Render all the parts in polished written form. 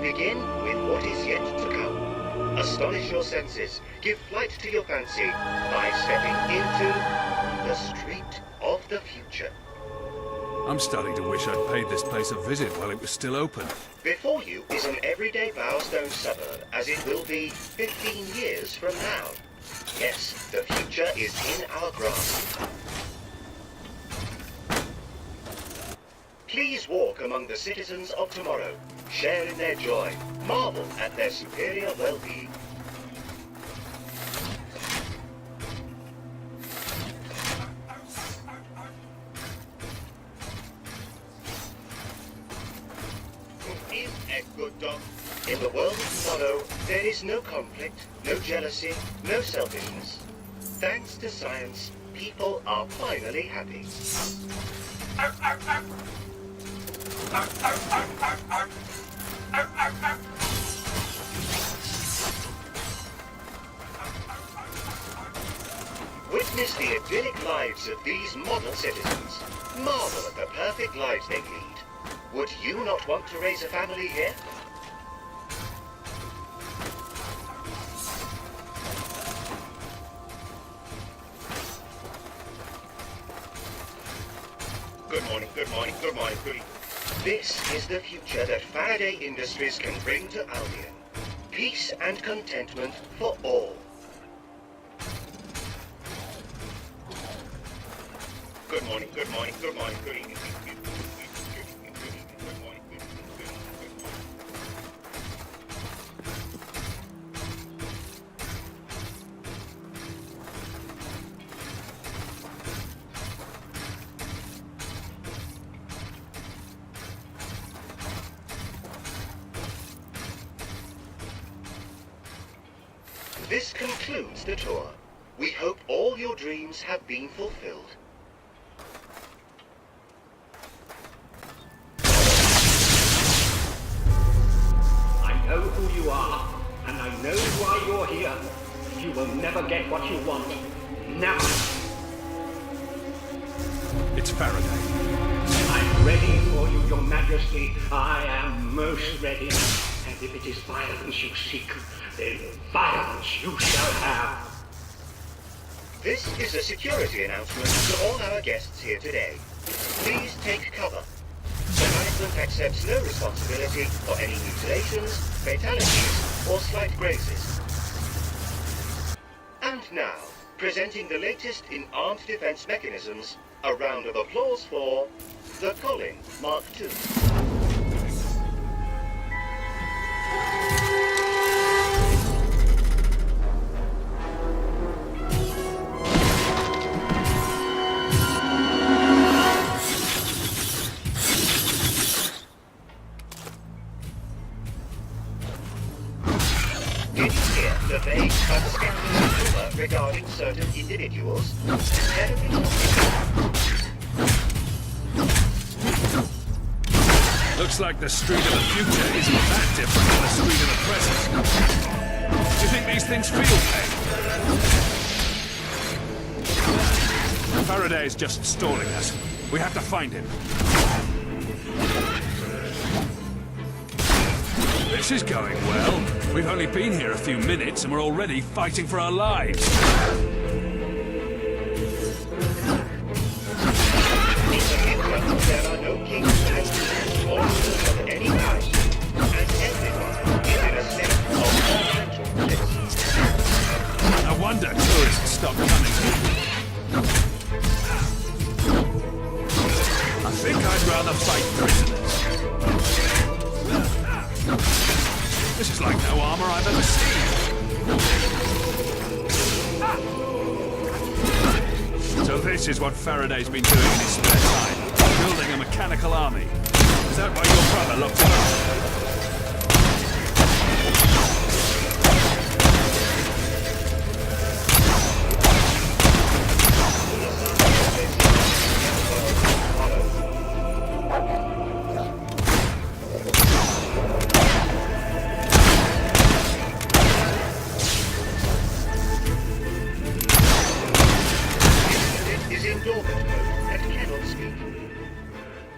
We begin with what is yet to come. Astonish your senses, give flight to your fancy by stepping into the street of the future. I'm starting to wish I'd paid this place a visit while it was still open. Before you is an everyday Bowerstone suburb, as it will be 15 years from now. Yes, the future is in our grasp. Please walk among the citizens of tomorrow, share in their joy, marvel at their superior well-being. Who is a good dog? In the world of tomorrow, there is no conflict, no jealousy, no selfishness. Thanks to science, people are finally happy. Witness the idyllic lives of these model citizens. Marvel at the perfect lives they lead. Would you not want to raise a family here? Good morning, good morning, good morning, good evening. This is the future that Faraday Industries can bring to Albion. Peace and contentment for all. Good morning, good morning, good morning, good evening. This concludes the tour. We hope all your dreams have been fulfilled. I know who you are, and I know why you're here. You will never get what you want. Never. It's Faraday. I'm ready for you, Your Majesty. I am most ready. And if it is violence you seek, then violence you shall have. This is a security announcement to all our guests here today. Please take cover. The management accepts no responsibility for any mutilations, fatalities, or slight grazes. And now, presenting the latest in armed defense mechanisms, a round of applause for the Colin Mark II. The vague but skeptical rumor regarding certain individuals. Looks like the street of the future isn't that different from the street of the present. Do you think these things feel pain? Faraday's just stalling us. We have to find him. This is going well. We've only been here a few minutes and we're already fighting for our lives. There are no kings and or rulers of any kind, and everyone is in a state of financial bliss. No wonder tourists stop coming here. I think I'd rather fight prisoners. This is like no armor I've ever seen. So this is what Faraday's been doing in his spare time, building a mechanical army. Is that why your brother locked him up?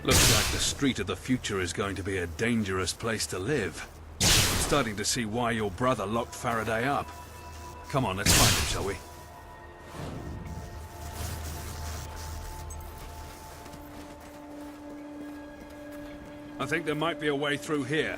Looks like the street of the future is going to be a dangerous place to live. starting to see why your brother locked Faraday up. Come on, let's find him, shall we? I think there might be a way through here.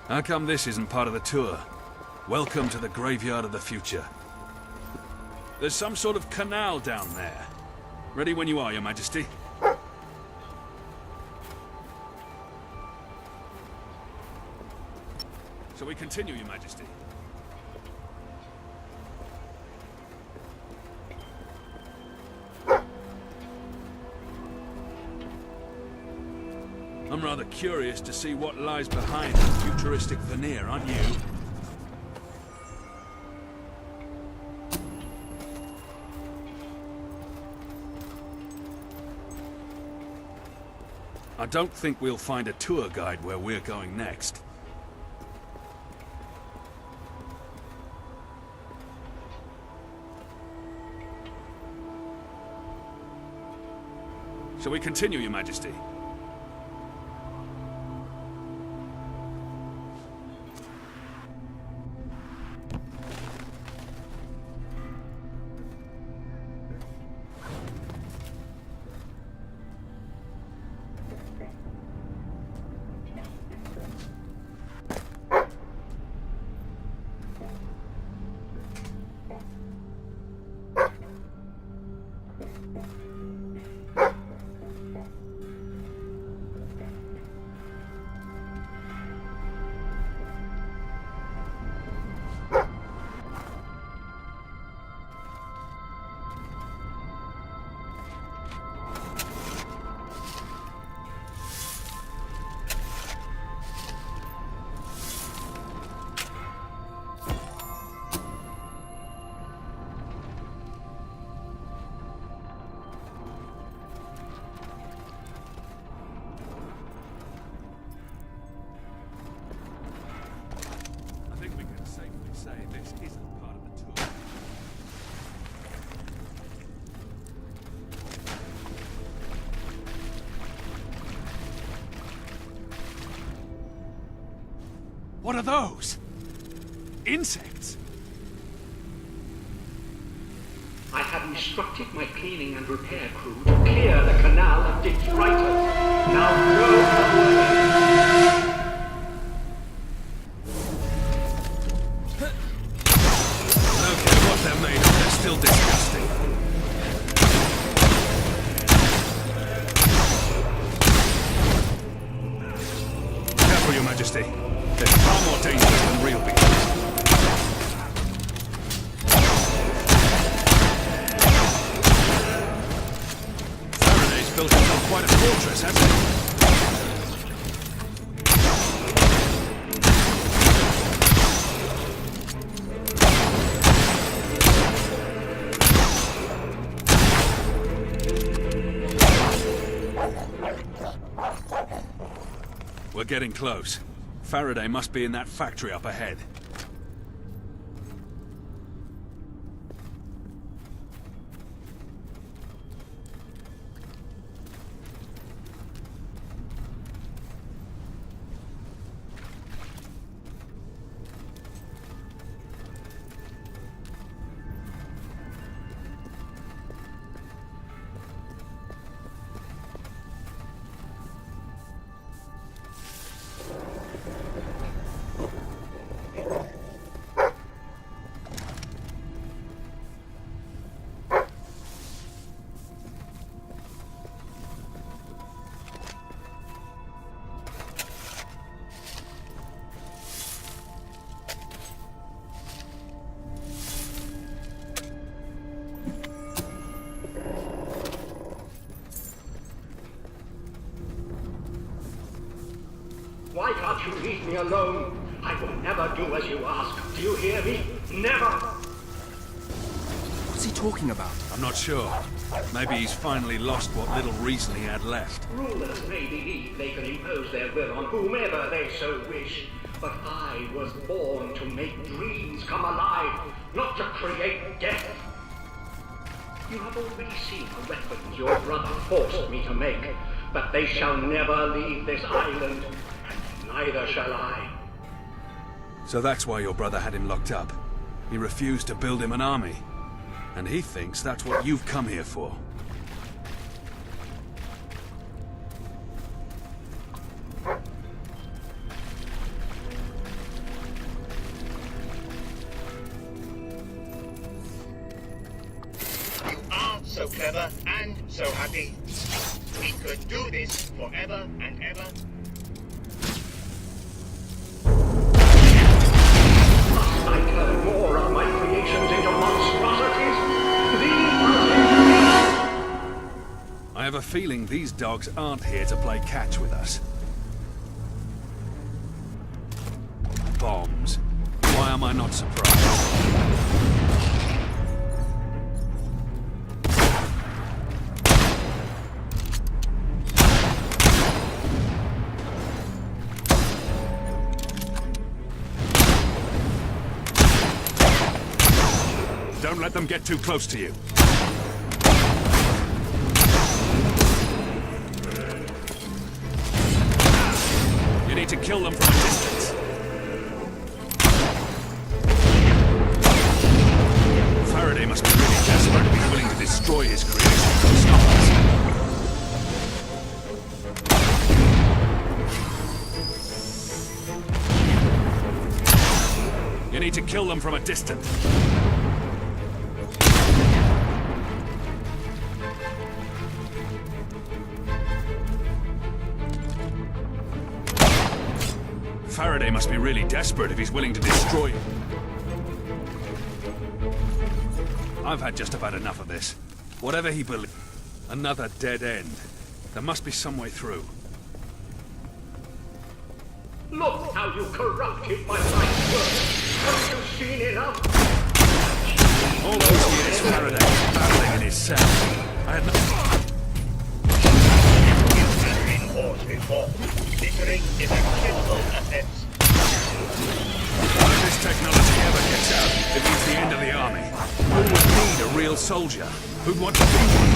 How come this isn't part of the tour? Welcome to the graveyard of the future. There's some sort of canal down there. Ready when you are, Your Majesty. Shall we continue, Your Majesty? I'm rather curious to see what lies behind the futuristic veneer, aren't you? I don't think we'll find a tour guide where we're going next. Shall we continue, Your Majesty? What are those? Insects? I have instructed my cleaning and repair crew to clear the canal of detritus. Now go away. I don't care what they're made of, they're still disgusting. Careful, Your Majesty. They're far more dangerous than real beginners. Faraday's built himself quite a fortress, hasn't he? We're getting close. Faraday must be in that factory up ahead. Why can't you leave me alone? I will never do as you ask. Do you hear me? Never! What's he talking about? I'm not sure. Maybe he's finally lost what little reason he had left. Rulers may believe they can impose their will on whomever they so wish. But I was born to make dreams come alive, not to create death. You have already seen the weapons your brother forced me to make, but they shall never leave this island, and neither shall I. So that's why your brother had him locked up. He refused to build him an army. And he thinks that's what you've come here for. You are so clever and so happy. We could do this forever and ever. Must I turn more of my creations into monstrosities? I have a feeling these dogs aren't here to play catch with us. Bombs. Why am I not surprised? Don't let them get too close to you. You need to kill them from a distance. Faraday must be really desperate to be willing to destroy his creation to stop us. You need to kill them from a distance. Faraday must be really desperate if he's willing to destroy you. I've had just about enough of this. Whatever he believes, another dead end. There must be some way through. Look how you corrupted my life's work. Haven't you seen enough? All those years Faraday was battling in his cell. I had no... You have been caught before. Littering is a criminal offense. If this technology ever gets out, it means the end of the army. Who would need a real soldier? Who'd want to be one?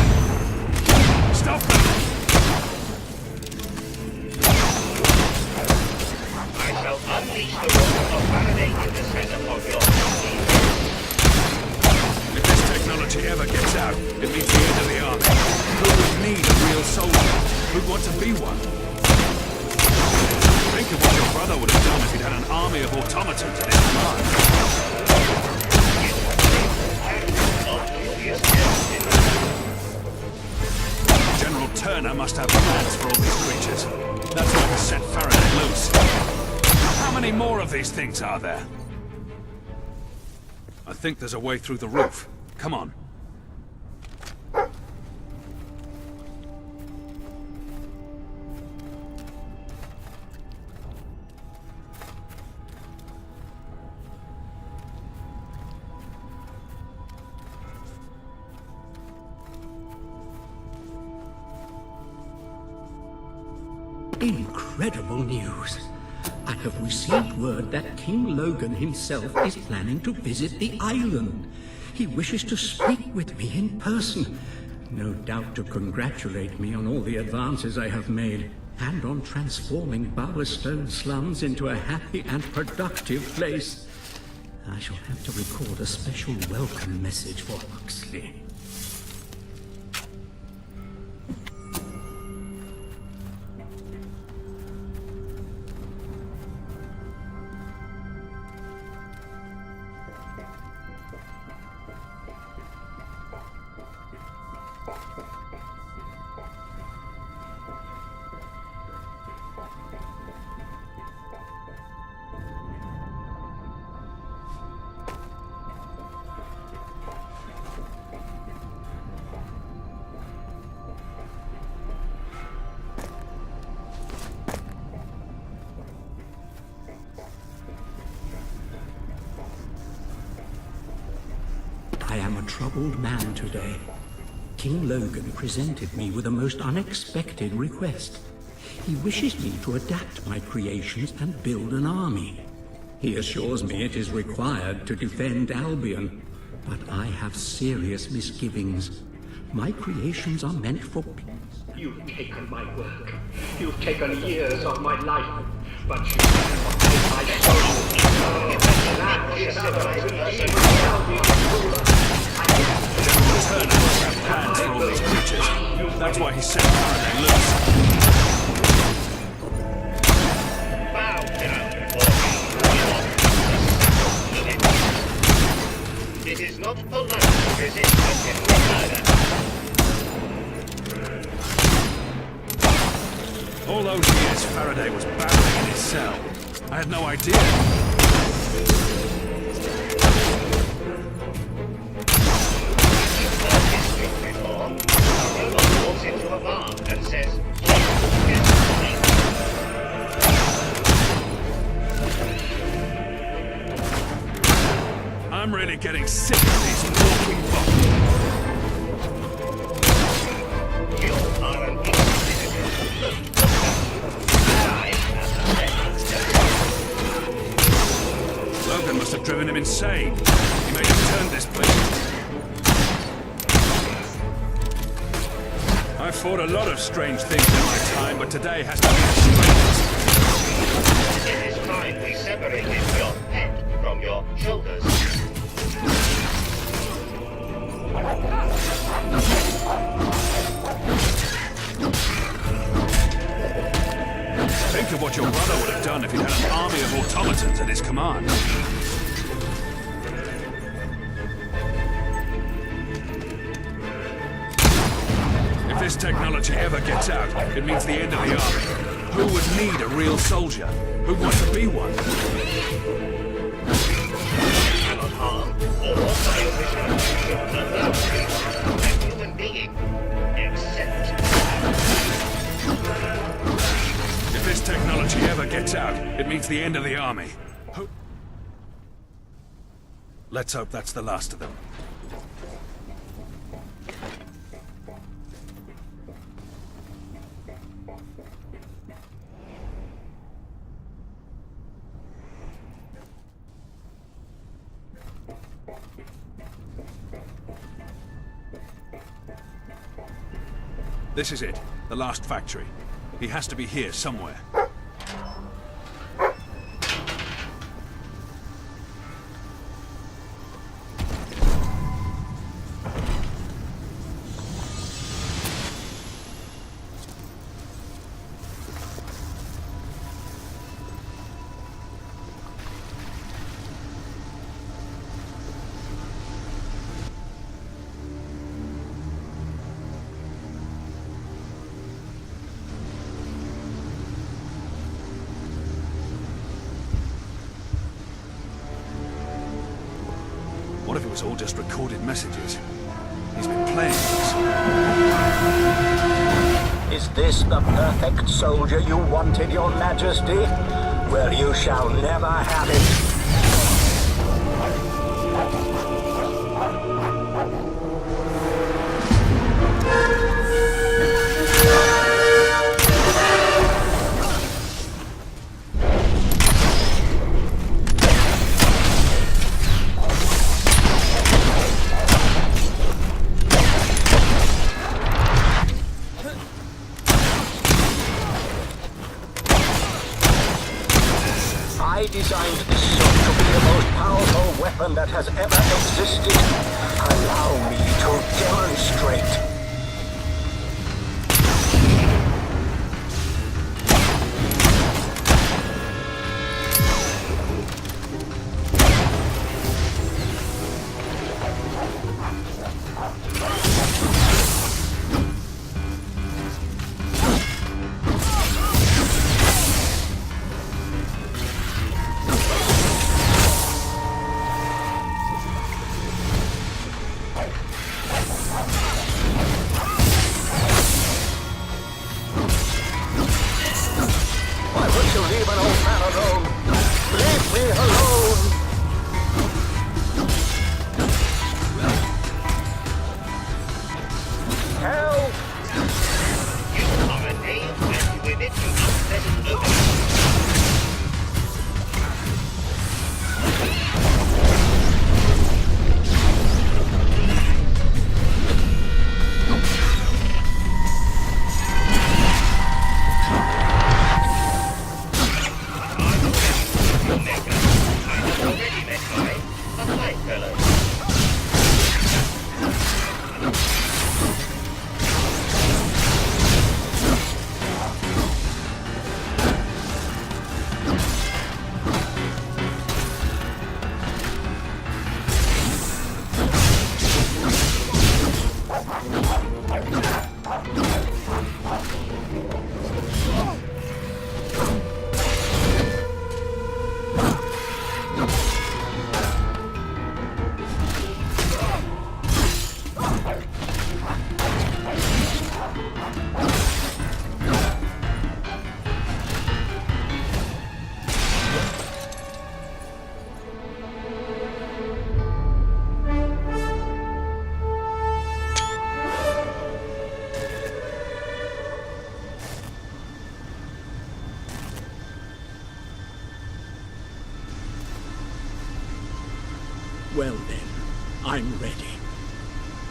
Stop them! I shall unleash the wrath of Faraday in the center of your body. If this technology ever gets out, it means the end of the army. Who would need a real soldier? Who'd want to be one? Think of what your brother would have done if he'd had an army of automatons at his command. General Turner must have plans for all these creatures. That's why he set Faraday loose. How many more of these things are there? I think there's a way through the roof. Come on. Incredible news. I have received word that King Logan himself is planning to visit the island. He wishes to speak with me in person. No doubt to congratulate me on all the advances I have made, and on transforming Bowerstone slums into a happy and productive place. I shall have to record a special welcome message for Huxley. am a troubled man today. King Logan presented me with a most unexpected request. He wishes me to adapt my creations and build an army. He assures me it is required to defend Albion, but I have serious misgivings. My creations are meant for peace. You've taken my work. You've taken years of my life. But you cannot take my soul. That is Plans for all these creatures. That's why he set Faraday loose. Bow down before me. It is not polite to resist a murder. All those years Faraday was battling in his cell. I had no idea. Walks into a bar and says, I'm really getting sick of these walking bombs. you are an Logan must have driven him insane. He made him turn this place. I've fought a lot of strange things in my time, but today has to be the strangest. It is time we separated your head from your shoulders. Think of what your brother would have done if he had an army of automatons at his command. If this technology ever gets out, it means the end of the army. Who would need a real soldier? Who'd want to be one? Cannot harm or allow a human being, except. If this technology ever gets out, it means the end of the army. Let's hope that's the last of them. This is it, the last factory. He has to be here somewhere. What if it was all just recorded messages? He's been playing this. Is this the perfect soldier you wanted, Your Majesty? Well, you shall never have it. I designed this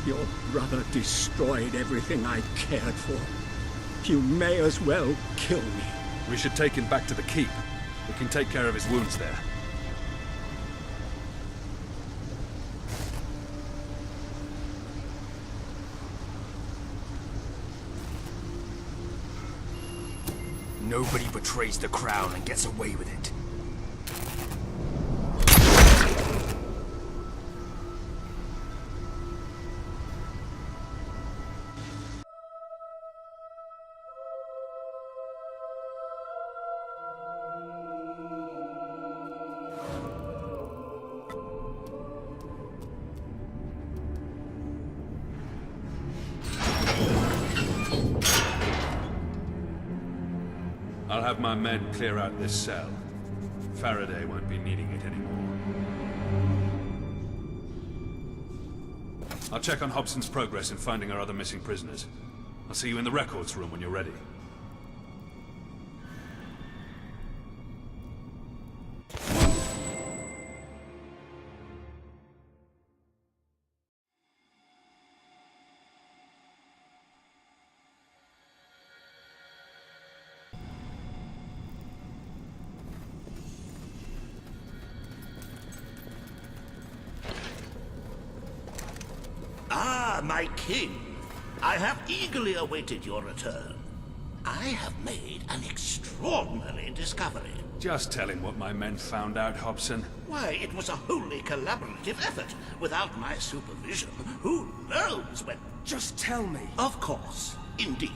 Your brother destroyed everything I cared for. You may as well kill me. We should take him back to the keep. We can take care of his wounds there. Nobody betrays the crown and gets away with it. I'll have my men clear out this cell. Faraday won't be needing it anymore. I'll check on Hobson's progress in finding our other missing prisoners. I'll see you in the records room when you're ready. Ah, my king. I have eagerly awaited your return. I have made an extraordinary discovery. Just tell him what my men found out, Hobson. Why, it was a wholly collaborative effort. Without my supervision, who knows when... Just tell me. Of course, indeed.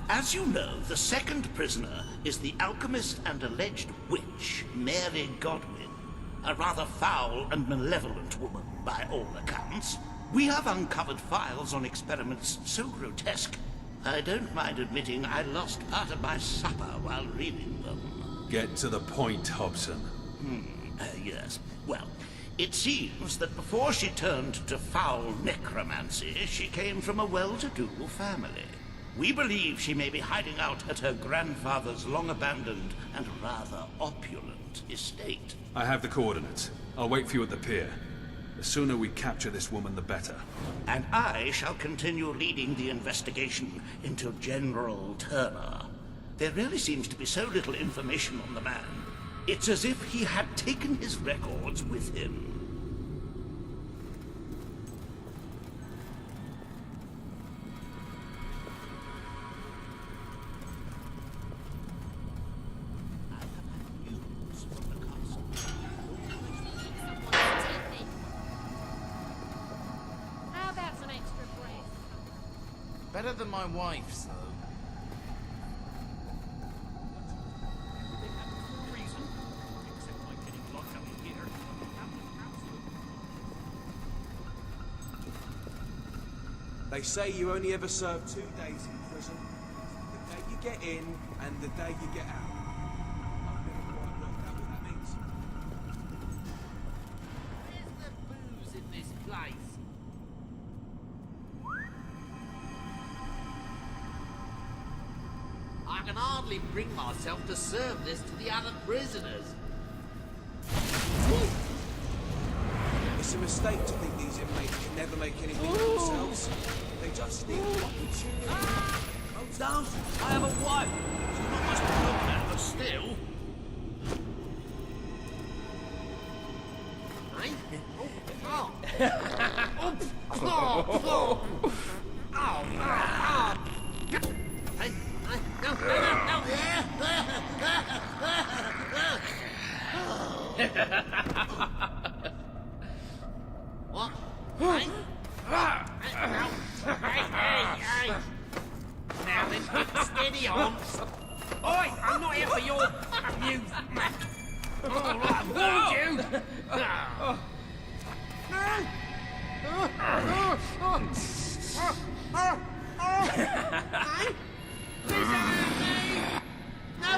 As you know, the second prisoner is the alchemist and alleged witch, Mary Godwin. A rather foul and malevolent woman, by all accounts. We have uncovered files on experiments so grotesque, I don't mind admitting I lost part of my supper while reading them. Get to the point, Hobson. Yes. Well, it seems that before she turned to foul necromancy, she came from a well-to-do family. We believe she may be hiding out at her grandfather's long-abandoned and rather opulent estate. I have the coordinates. I'll wait for you at the pier. The sooner we capture this woman, the better. And I shall continue leading the investigation into General Turner. There really seems to be so little information on the man. It's as if he had taken his records with him. Better than my wife's, though. They say you only ever serve 2 days in prison. The day you get in and the day you get out. I've never quite worked out what that means. Where's the booze in this place? I can hardly bring myself to serve this to the other prisoners. It's a mistake to think these inmates can never make anything of themselves. They just need opportunity. Oh, don't! I have a wife! She's not much to look at, but still. Hey? Oh! Hey, what? Hey? Hey! Now then, steady on. Oi, I'm not here for your amusement. All right, I warned you. Hey? Please don't hurt me. No,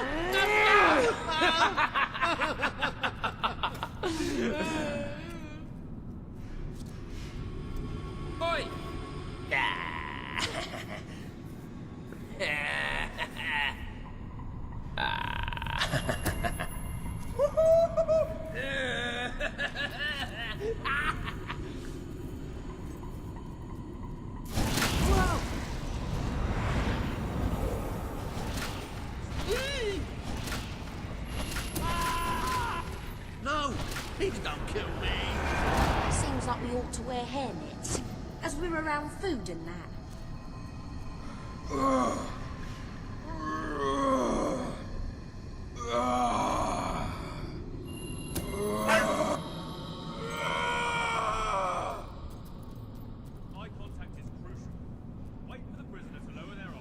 Oi! don't kill me. Seems like we ought to wear hairnets, as we're around food and that. Eye contact is crucial. Wait for the prisoner to lower their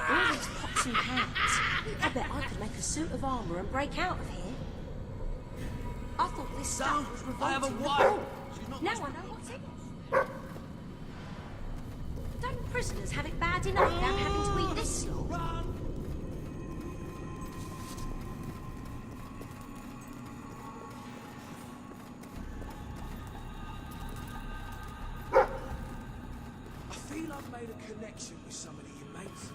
All these pots and pans. I bet I could make a suit of armour and break out of here. I thought this stuff was revolting the ball. Now I know what's in it. Don't prisoners have it bad enough without having to eat this slop? I feel I've made a connection with some of the inmates.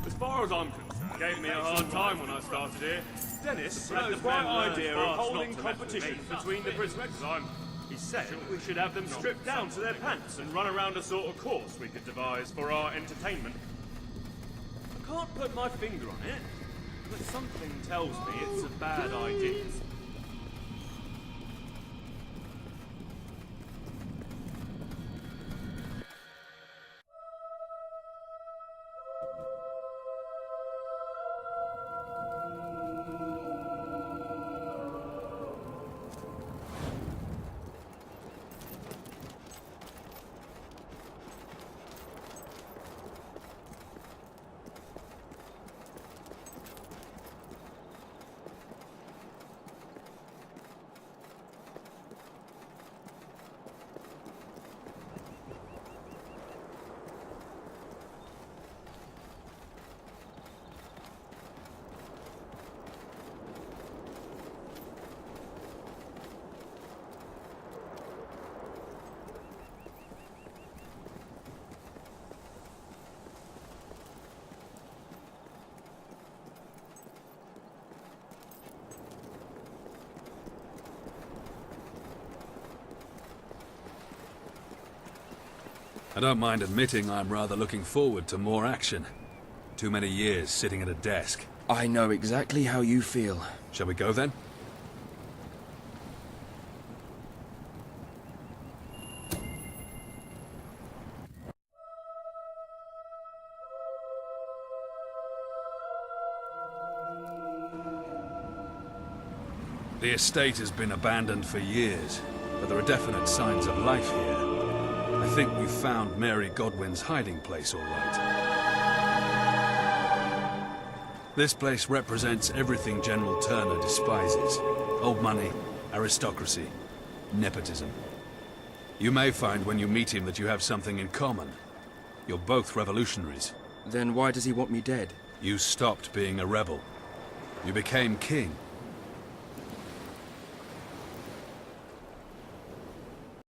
As far as I'm concerned, gave me a hard time when I started here. Dennis had the bright idea of holding competitions between the prisoners. He said we should have them stripped down to their pants and run around a sort of course we could devise for our entertainment. I can't put my finger on it, but something tells me it's a bad idea. I don't mind admitting I'm rather looking forward to more action. Too many years sitting at a desk. I know exactly how you feel. Shall we go then? The estate has been abandoned for years, but there are definite signs of life here. I think we've found Mary Godwin's hiding place, all right. This place represents everything General Turner despises. Old money, aristocracy, nepotism. You may find when you meet him that you have something in common. You're both revolutionaries. Then why does he want me dead? You stopped being a rebel. You became king.